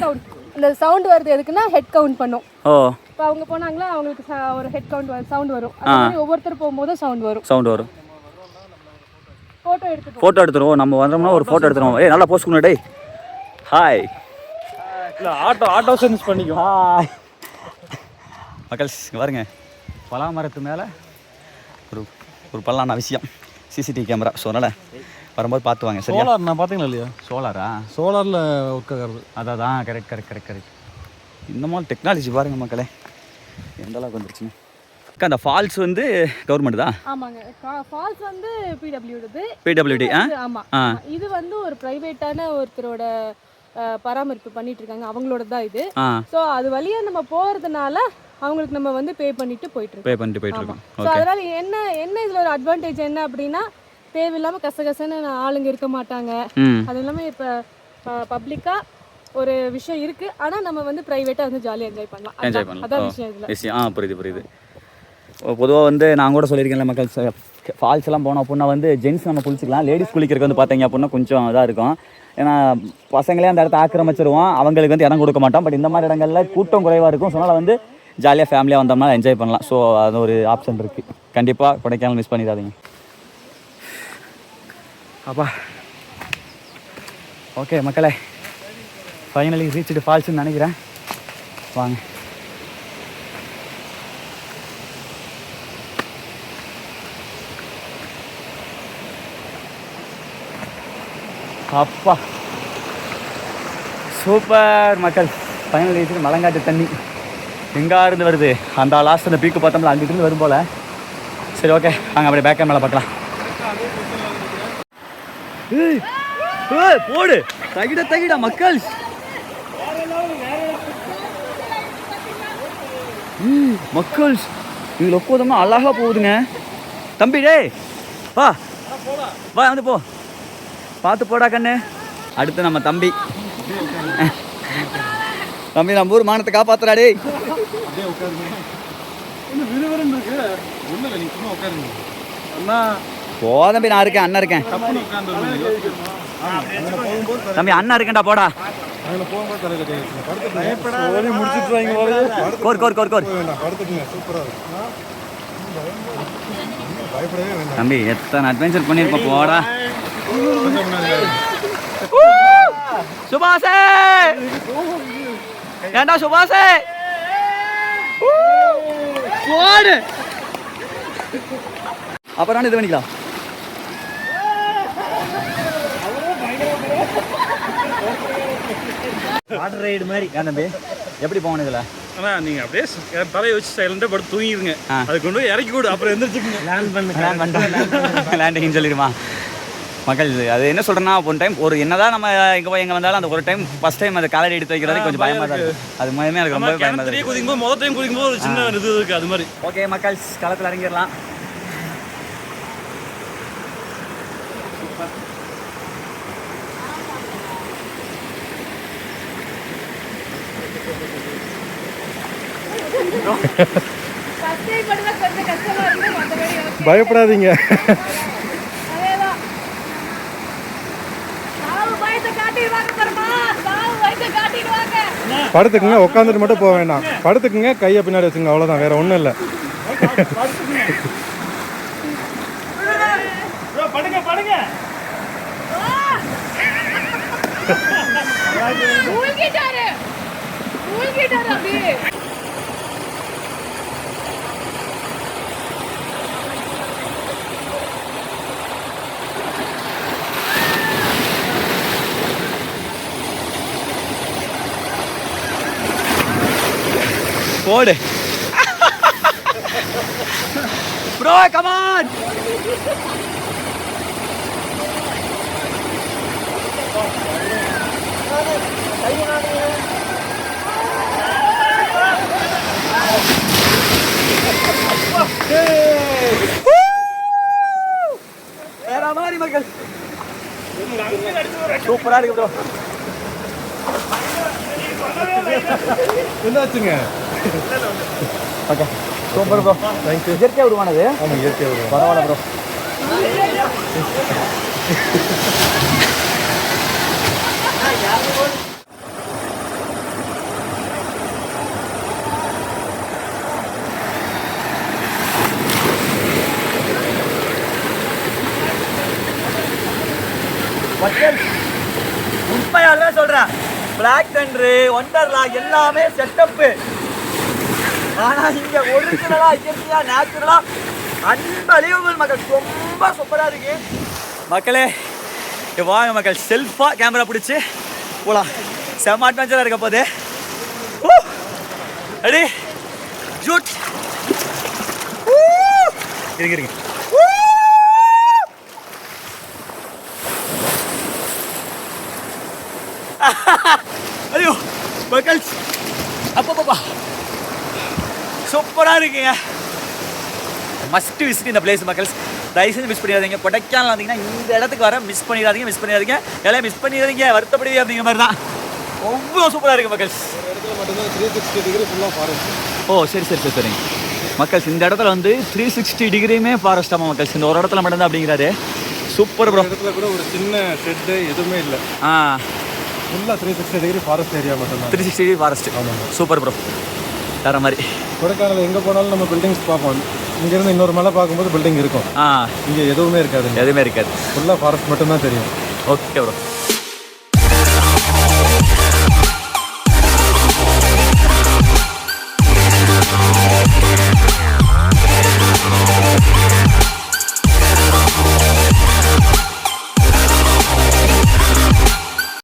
அந்த சவுண்ட் வருது எதுக்குன்னா ஹெட் கவுண்ட் பண்ணும். ஓ இப்போ அவங்க போனாங்களா அவங்களுக்கு ஒரு ஹெட் கவுண்ட் சவுண்ட் வரும். அது மாதிரி ஒவ்வொருத்தர் போகும்போது சவுண்ட் வரும். ஃபோட்டோ எடுத்துருவோம். நம்ம வந்தோம்னா ஒரு ஃபோட்டோ எடுத்துருவோம். ஏய் நல்லா போஸ்ட் பண்ணு டேய். ஹாய். இல்லை ஆட்டோ சென்ஸ் பண்ணிக்கும். ஹாய் மக்கள் பாருங்க, பலா மரத்து மேலே ஒரு பல்லான விஷயம் சிசிடிவி கேமரா. ஸோ அதனால் வரும்போது பார்த்து வாங்க. சரியா? சோலார் நான் பார்த்தீங்களா இல்லையா? சோலாரா? சோலாரில் ஒர்க் ஆகிறது. அதான் கரெக்ட். இந்த மாதிரி டெக்னாலஜி பாருங்கள் மக்களே எந்த அளவுக்கு வந்துருச்சுங்க. அக்கா அந்த ஃபால்ஸ் வந்து கவர்மெண்ட் தான்? ஆமாங்க. ஃபால்ஸ் வந்து பிடபிள்யூடி. ஆமாம். இது வந்து ஒரு ப்ரைவேட்டான ஒருத்தரோட பராமரிப்பு பண்ணிட்டு இருக்காங்க, அவங்களோட தான் இது. ஸோ அது வழியாக நம்ம போகிறதுனால அவங்களுக்கு நம்ம வந்து பே பண்ணிட்டு போயிட்டு இருக்கோம். ஸோ அதனால என்ன இதில் ஒரு அட்வான்டேஜ் என்ன அப்படின்னா, தேவையில்லாமல் கசகசன்னு ஆளுங்க இருக்க மாட்டாங்க. அது இல்லாமல் இப்போ பப்ளிக்காக ஒரு விஷயம் இருக்குது, ஆனால் நம்ம வந்து ப்ரைவேட்டாக வந்து ஜாலியாக என்ஜாய் பண்ணலாம். அதான் விஷயம் இதில். புரியுது. பொதுவாக வந்து நான் கூட சொல்லியிருக்கேன்ல மக்கள், ஃபால்ஸ் எல்லாம் போனோம் அப்படின்னா வந்து ஜென்ட்ஸ் நம்ம குளிச்சிக்கலாம். லேடிஸ் குளிக்கிறதுக்கு வந்து பார்த்தீங்க அப்படின்னா கொஞ்சம் இதாக இருக்கும். ஏன்னா பசங்களே அந்த இடத்த ஆக்கிரமிச்சிருவோம், அவங்களுக்கு வந்து இடம் கொடுக்க மாட்டோம். பட் இந்த மாதிரி இடங்கள்ல கூட்டம் குறைவாக இருக்கும். ஸோ அதனால் வந்து ஜாலியாக ஃபேமிலியாக வந்தோம்னா என்ஜாய் பண்ணலாம். ஸோ அது ஒரு ஆப்ஷன் இருக்குது. கண்டிப்பாக கொடைக்கானல் மிஸ் பண்ணிடாதீங்க. அப்பா ஓகே மக்களே, ஃபைனலி ரீச்டு ஃபால்ஸ்ன்னு நினைக்கிறேன். வாங்க. அப்பா சூப்பர் மக்கள், ஃபைனல் ரீச்டு. மலங்காட்டு தண்ணி எங்கே இருந்து வருது? அந்த லாஸ்ட் அந்த பீக்கு பார்த்தோம்ல, அங்கிட்டு வரும் போல். சரி ஓகே, நாங்கள் அப்படியே பேக் கேமரா பார்க்கலாம். போடு தகிடா மக்கள். மக்கள் இங்கே ஒப்போதமாக அழகாக போகுதுங்க. தம்பி டேய் வா வந்து போ, பார்த்து போடா கண்ணு. அடுத்து நம்ம தம்பி நம்ம ஊர் மானத்தை காப்பாத்துறா டேய். போதம்பி, நான் இருக்கேன், அண்ணன் இருக்கேன். தம்பி அண்ணன் இருக்கேன்டா, போடா. தம்பி எத்தனை அட்வென்ச்சர் பண்ணிருப்ப, போடா. சுபாஷே ஏண்டா சுபாஷே போடு. அப்புறம் இது பண்ணிக்கலாம். வாட்டர் ரைடு மாதிரி தம்பி எப்படி போகணும் இதில்? ஆனால் நீங்கள் அப்படியே தலையை வச்சு சைலண்டாக படுத்து தூங்கிடுங்க. அது கொண்டு போய் இறக்கி விடு, அப்புறம் எந்திரிச்சுக்குங்க. லேண்டிங்னு சொல்லிடுமா மக்கள்? அது என்ன சொல்கிறேன்னா, ஒன் டைம் ஒரு என்னதான் நம்ம எங்கே வந்தாலும் அந்த ஒரு டைம் ஃபஸ்ட் டைம் அந்த காலடி எடுத்து வைக்கிறது கொஞ்சம் பயமாக தான் இருக்குது. அது மாதிரி எனக்கு ரொம்ப பயமாக இருக்குது. குதிக்கும்போது முதல் டைம் குதிக்கும்போது ஒரு சின்ன இது இருக்குது, அது மாதிரி. ஓகே மக்கள், களத்தில் இறங்கிடலாம். பயப்படாதீங்க. படுத்துக்குங்க, உட்காந்துட்டு மட்டும் போக வேண்டாம். படுத்துக்குங்க, கையை பின்னாடி வச்சுங்க, அவ்வளோதான், வேற ஒன்றும் இல்லை. போடு ப்ரோ, கம் ஆன். வேற மாதிரி மக்கள், சூப்பரா இருக்கு ப்ரோ. என்னாச்சுங்க? Okay super bro, thank you. இயற்கை உருவானது. ஆமாம், இயற்கை உருவானது. பரவாயில்ல ப்ரோ. உண்மையாலுமே சொல்றேன், பிளாக் தண்டர் ஒண்டர்லா எல்லாமே செட்டப்பு. ஆனா இங்க ஒரிஜினலா இயற்கையா நேச்சுரலா அன்பளிவல் மக்கள் ரொம்ப சூப்பரா இருக்கு மக்களே. வாங்க மக்கள், செல்ஃபா கேமரா பிடிச்சி போலாம். செம்ம அட்வென்ச்சரா இருக்க போது. ரெடி ஜூட் இருங்க. ஐயோ மக்கள், அப்பப்பா சூப்பரா இருக்குங்க. மஸ்ட் விசிட் இந்த பிளேஸ் மக்கள். தயவு செஞ்சு மிஸ் பண்ணிடாதீங்க. கொடைக்கானல் வந்தீங்கன்னா இந்த இடத்துக்கு வர மிஸ் பண்ணிடாதீங்க. எல்லாம் மிஸ் பண்ணிடாதீங்க, வருத்தப்படுவீங்க அப்படிங்கிற மாதிரி தான். அவ்வளோ சூப்பராக இருக்குது மக்கள். இடத்துல மட்டும்தான் 360 டிகிரி ஃபுல்லாக ஃபாரஸ்ட். ஓ சரிங்க மக்கள்ஸ். இந்த இடத்துல வந்து 360 டிகிரியுமே ஃபாரஸ்டாமா மக்கள்ஸ். இந்த ஒரு இடத்துல மட்டும்தான் அப்படிங்கிறாரு. Super bro. இடத்துல கூட ஒரு சின்ன ஷெட்டு எதுவுமே இல்லை. ஃபுல்லாக 360 டிகிரி ஃபாரஸ்ட் ஏரியா மட்டும்தான். 360 டிகிரி ஃபாரஸ்ட். ஆமாம் சூப்பர் ப்ரோ. வேறு மாதிரி கொடைக்கானல் எங்கே போனாலும் நம்ம பில்டிங்ஸ் பார்ப்போம். இங்கேருந்து இன்னொரு மலை பார்க்கும்போது பில்டிங் இருக்கும். இங்கே எதுவுமே இருக்காது. எதுவுமே இருக்காது. ஃபுல்லாக ஃபாரஸ்ட் மட்டும்தான் தெரியும். Okay bro.